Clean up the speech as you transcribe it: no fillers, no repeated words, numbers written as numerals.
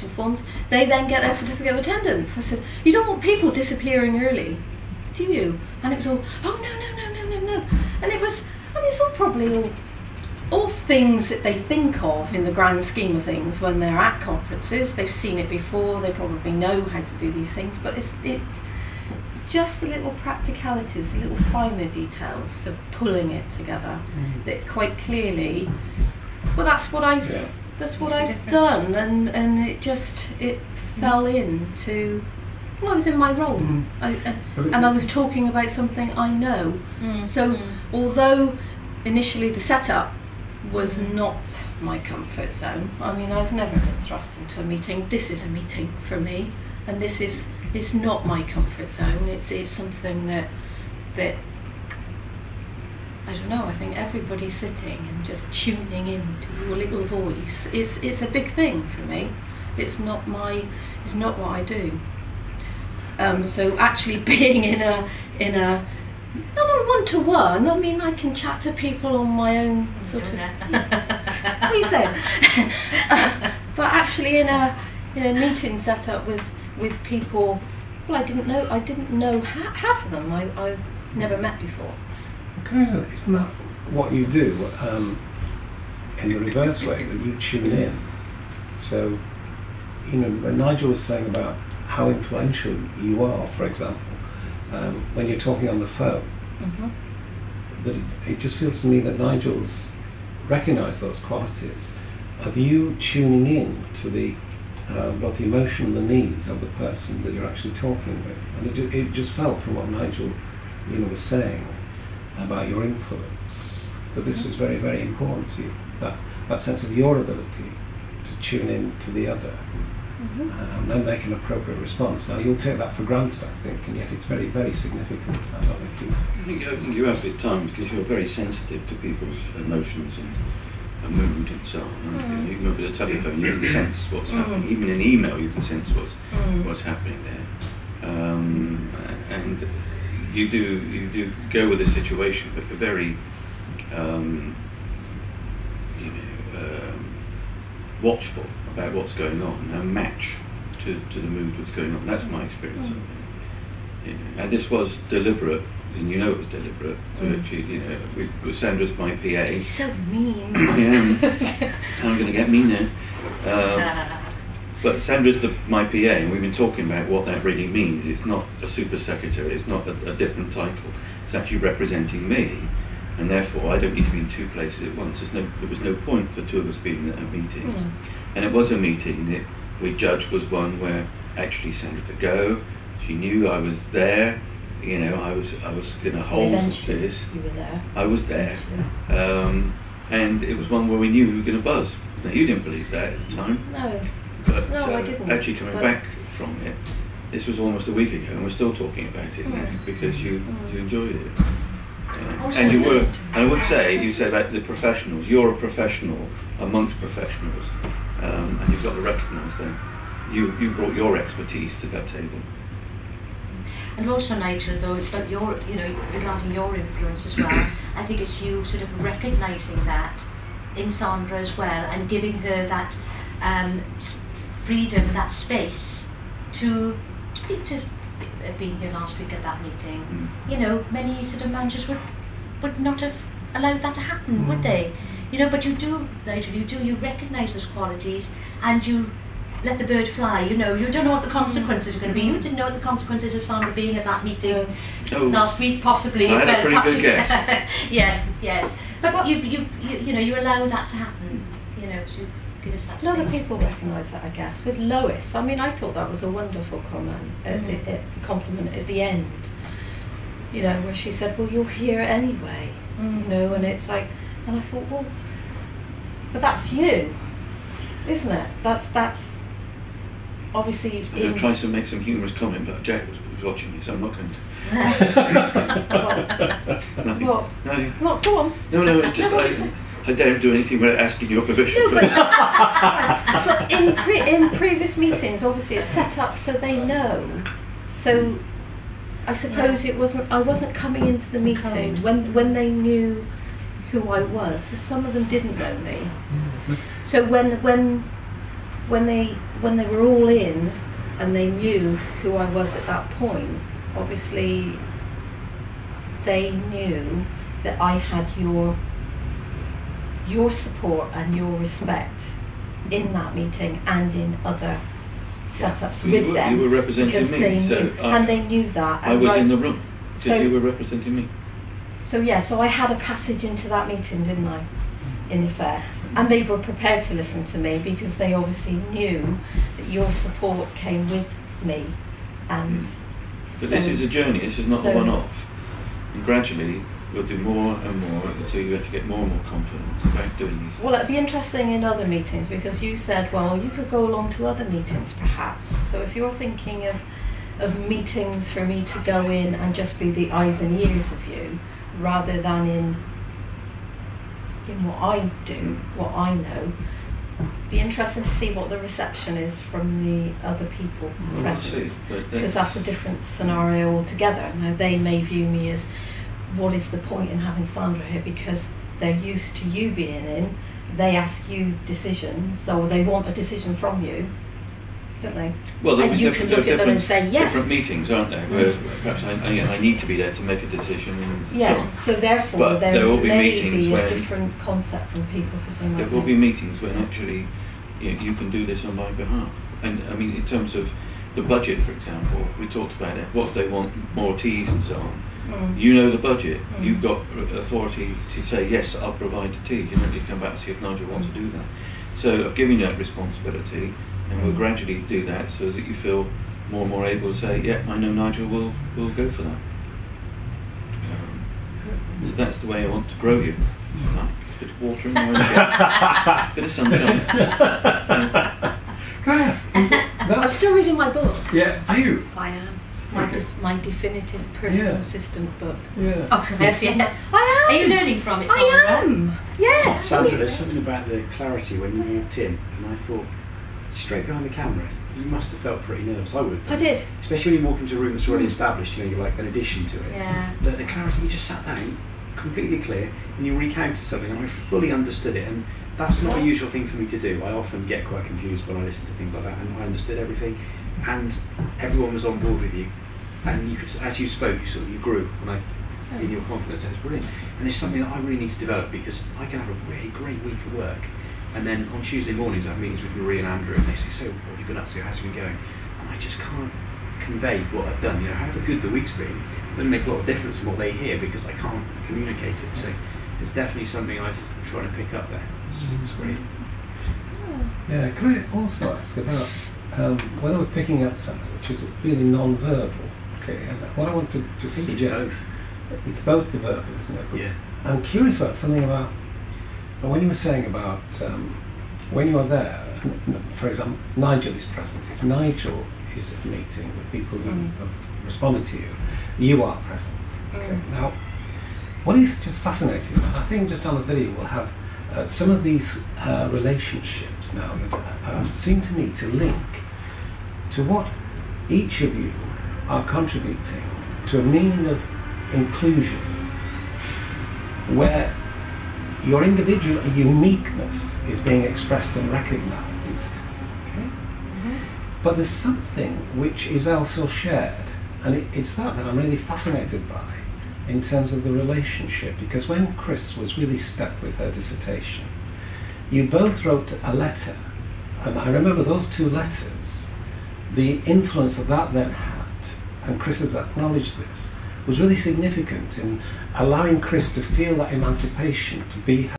application forms, they then get their certificate of attendance. I said, you don't want people disappearing early, do you? And it was all, oh no. And it was, I mean, it's all probably all things that they think of in the grand scheme of things when they're at conferences. They've seen it before, they probably know how to do these things, but it's just the little practicalities, the little finer details to pulling it together that quite clearly, well, that's what I've done, and it fell into, well, I was in my role, and I was talking about something I know. So although initially the setup was not my comfort zone, I mean, I've never been thrust into a meeting. This is a meeting for me, and it's not my comfort zone. It's something that I don't know, I think everybody sitting and just tuning into your little voice it's a big thing for me. It's not what I do. So actually being in a not a one-to-one, I mean, I can chat to people on my own sort of what are you saying? But actually in a meeting set up with people, well, I didn't know half of them I've never met before. Isn't that what you do in the reverse way, that you tune in? So, when Nigel was saying about how influential you are, for example, when you're talking on the phone, that it just feels to me that Nigel's recognised those qualities of you tuning in to the both the emotion and the needs of the person that you're actually talking with. And it just felt from what Nigel was saying about your influence, that this was very, very important to you, that sense of your ability to tune in to the other and then make an appropriate response. Now, you'll take that for granted, I think, and yet it's very, very significant. I think you have at times, because you're very sensitive to people's emotions and mood and so on. You can look at a telephone, you can sense what's happening. Even in email, you can sense what's happening there. And you do go with the situation, but you're very watchful about what's going on and match to the mood that's going on. That's my experience of it. And this was deliberate, and it was deliberate. To actually, Sandra's my PA. He's so mean. I am. I'm going to get meaner. But Sandra's my PA, and we've been talking about what that really means. It's not a super secretary, it's not a different title. It's actually representing me, and therefore I don't need to be in two places at once. There was no point for two of us being at a meeting. And it was a meeting that we judged was one where actually Sandra could go. She knew I was there. I was going to hold this. You were there. I was there. And it was one where we knew we were going to buzz. Now, you didn't believe that at the time. No. But no, I didn't. Actually coming back from it, this was almost a week ago, and we're still talking about it now because you enjoyed it. And you were, and I would say, you said about the professionals, you're a professional amongst professionals, and you've got to recognise that. You brought your expertise to that table. And also, Nigel, though, it's about your, regarding your influence as well. I think it's you sort of recognising that in Sandra as well, and giving her that freedom, that space to speak to. Being here last week at that meeting, many sort of managers would not have allowed that to happen, would they? But you do, Nigel. You recognise those qualities, and you let the bird fly. You don't know what the consequences are going to be. You didn't know what the consequences of Sandra being at that meeting last week, possibly. I had a pretty good guess. yes. But you allow that to happen. To give us that space. Other people recognise that, I guess. With Lois, I mean, I thought that was a wonderful comment, compliment at the end. Where she said, "Well, you're here anyway." And it's like, and I thought, well, but that's you, isn't it? That's obviously. I'm going to try to make some humorous comment, but Jack was watching me, so I'm not going to. What? No. What? Go on. No. It's just I don't do anything without asking your permission. No, but in previous meetings, obviously it's set up so they know. So I suppose I wasn't coming into the meeting when they knew who I was. So some of them didn't know me. So when when they were all in and they knew who I was at that point, obviously they knew that I had your support and your respect in that meeting and in other setups with them. You were representing me, and they knew that. I was in the room, so you were representing me. So yeah, so I had a passage into that meeting, didn't I? In effect, and they were prepared to listen to me because they obviously knew that your support came with me, and. But this is a journey. This is not a one-off, and gradually we'll do more and more until you have to get more and more confidence about doing these. Well, it'd be interesting in other meetings because you said, well, you could go along to other meetings perhaps. So if you're thinking of meetings for me to go in and just be the eyes and ears of you, rather than in what I do, what I know, be interesting to see what the reception is from the other people present, because that's a different scenario altogether. Now they may view me as, what is the point in having Sandra here, because they're used to you being in, they ask you decisions, so they want a decision from you, don't they? Well, and you can look at them and say yes. Different meetings, aren't there? Whereas perhaps I need to be there to make a decision. And yeah, so therefore but there will be may meetings be a when different concept from people, because they might there will be meetings when actually you can do this on my behalf. And I mean, in terms of the budget, for example, we talked about it. What if they want more teas and so on? You know the budget. You've got authority to say yes, I'll provide the tea. You don't need to come back and see if Nigel wants to do that. So I've given you that responsibility, and we'll gradually do that so that you feel more and more able to say, yeah, I know Nigel will go for that. So that's the way I want to grow you. Like a bit of water in there, a bit of sunshine. Can I ask? I'm still reading my book. Yeah, are you? I am. My definitive personal assistant book. Yeah. Oh, yes. I am. Are you learning from it, I Sandra? am. Yes. Sandra, there's something about the clarity when you walked in, and I thought, straight behind the camera, you must have felt pretty nervous. I would have done. I did. Especially when you walk into a room that's already established, you know, you're like an addition to it. Yeah. But the clarity, you just sat down, completely clear, and you recounted something, and I fully understood it. And that's not a usual thing for me to do. I often get quite confused when I listen to things like that, and I understood everything, and everyone was on board with you. And you could, as you spoke, you grew, in your confidence. And it's brilliant. And there's something that I really need to develop, because I can have a really great week at work, and then on Tuesday mornings I have meetings with Marie and Andrew, and they say, so what have you been up to, how's it been going? And I just can't convey what I've done. You know, however good the week's been, it doesn't make a lot of difference in what they hear, because I can't communicate it. So it's definitely something I'm trying to pick up there. It's great. Yeah, can I also ask about whether we're picking up something which is really non-verbal? Okay, what I want to just suggest, it's both the verbal, isn't it? But yeah. I'm curious about something about when you were saying about when you are there, for example, Nigel is present. If Nigel is at a meeting with people who have responded to you, you are present. Okay. Now, what is just fascinating, and I think just on the video we'll have some of these relationships now that seem to me to link to what each of you are contributing to a meaning of inclusion, where your individual uniqueness is being expressed and recognised. Okay? But there's something which is also shared, and it's that I'm really fascinated by in terms of the relationship, because when Chris was really stuck with her dissertation, you both wrote a letter, and I remember those two letters, the influence that then had, and Chris has acknowledged this, was really significant in allowing Chris to feel that emancipation, to be